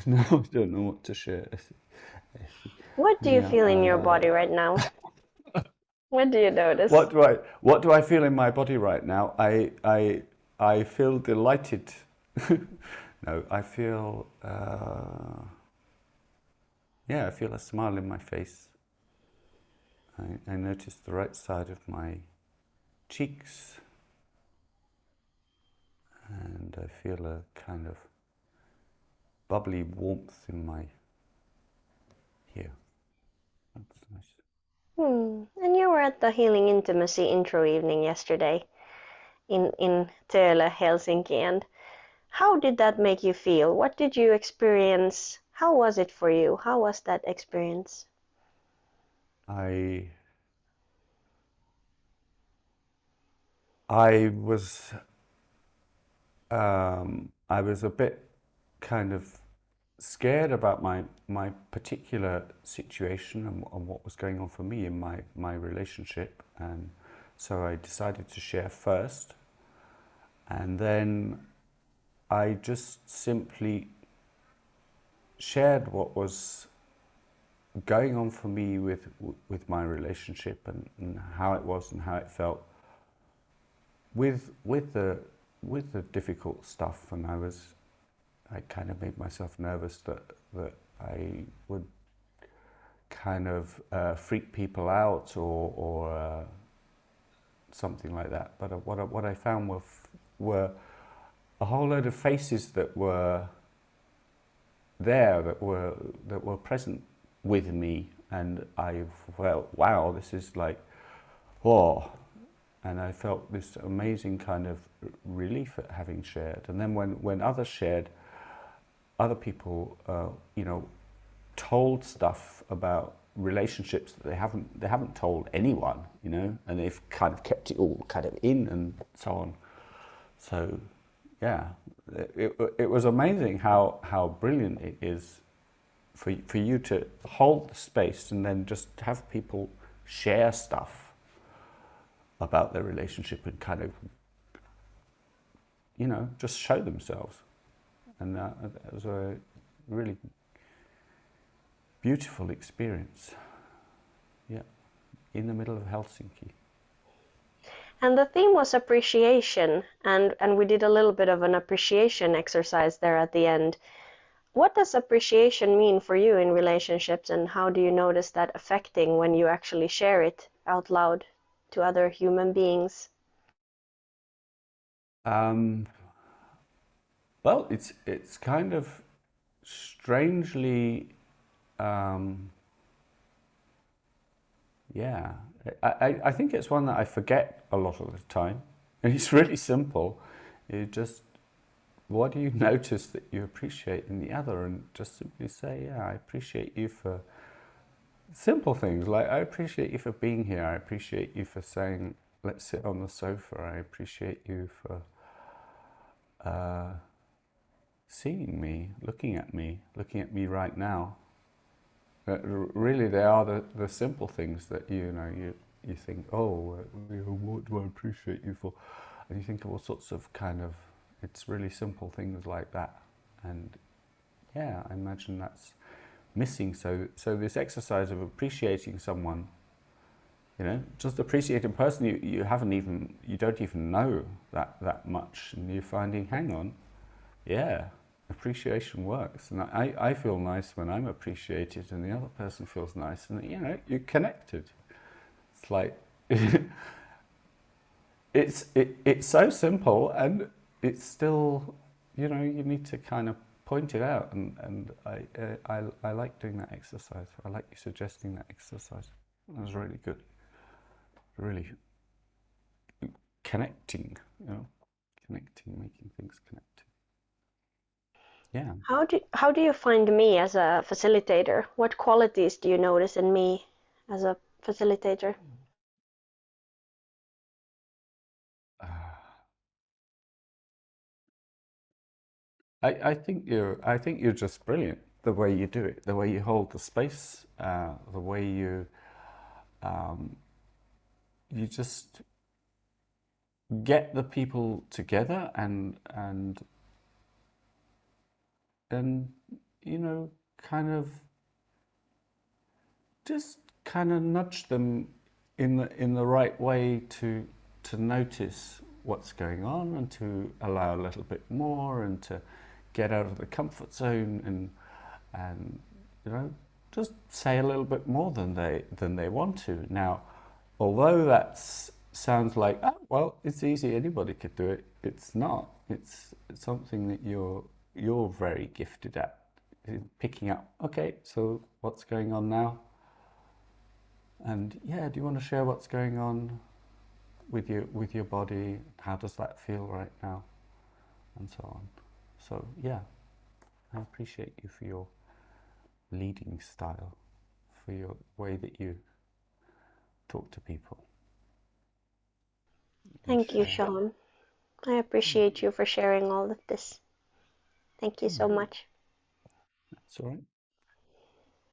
No, I don't know what to share. What do you Yeah. feel in your body right now? What do you notice? What do I feel in my body right now? I feel delighted. No, I feel yeah, I feel a smile in my face. I notice the right side of my cheeks, and I feel a kind of bubbly warmth in my here. That's nice. And you were at the Healing Intimacy intro evening yesterday in Töölö, Helsinki, and how did that make you feel? What did you experience? How was it for you? How was that experience? I I was I was a bit kind of scared about my particular situation and what was going on for me in my relationship, and so I decided to share first, and then I just simply shared what was going on for me with my relationship, and how it was and how it felt with the difficult stuff. And I kind of made myself nervous that I would kind of freak people out, or something like that. But what I found were a whole load of faces that were there, that were present with me, and I felt, wow, this is like, whoa. And I felt this amazing kind of relief at having shared. And then when others shared, other people, told stuff about relationships that they haven't told anyone, and they've kind of kept it all kind of in and so on. So, yeah, it was amazing how brilliant it is for you to hold the space and then just have people share stuff about their relationship and kind of, just show themselves. And that was a really beautiful experience. Yeah, in the middle of Helsinki. And the theme was appreciation, and we did a little bit of an appreciation exercise there at the end. What does appreciation mean for you in relationships, and how do you notice that affecting when you actually share it out loud to other human beings? Um, well, it's kind of strangely, um, yeah. I think it's one that I forget a lot of the time, and it's really simple. You just, what do you notice that you appreciate in the other, and just simply say, yeah, I appreciate you for simple things, like I appreciate you for being here. I appreciate you for saying, let's sit on the sofa. I appreciate you for uh, seeing me, looking at me right now. Really, they are the simple things that you think, oh, what do I appreciate you for? And you think of all sorts of kind of, it's really simple things like that. And yeah, I imagine that's missing. So this exercise of appreciating someone, just appreciating a person you don't even know that much, and you're finding, hang on, yeah, appreciation works. And I feel nice when I'm appreciated, and the other person feels nice, and you're connected. It's like it's so simple, and it's still, you need to kind of point it out, and I like doing that exercise. I like you suggesting that exercise. That was really good. Really connecting, connecting, making things connect. Yeah. How do you find me as a facilitator? What qualities do you notice in me as a facilitator? Uh, I think you're just brilliant. The way you do it, the way you hold the space, the way you just get the people together, and you know, kind of just kind of nudge them in the right way to notice what's going on and to allow a little bit more and to get out of the comfort zone and you know just say a little bit more than they want to. Now, although that sounds like oh, well, it's easy, anybody could do it. It's not. It's something that you're very gifted at picking up. Okay, so what's going on now? And yeah, do you want to share what's going on with your body? How does that feel right now? And so on. So yeah, I appreciate you for your leading style, for your way that you talk to people and Thank you, share. Sean. I appreciate you for sharing all of this. Thank you so much. That's all right.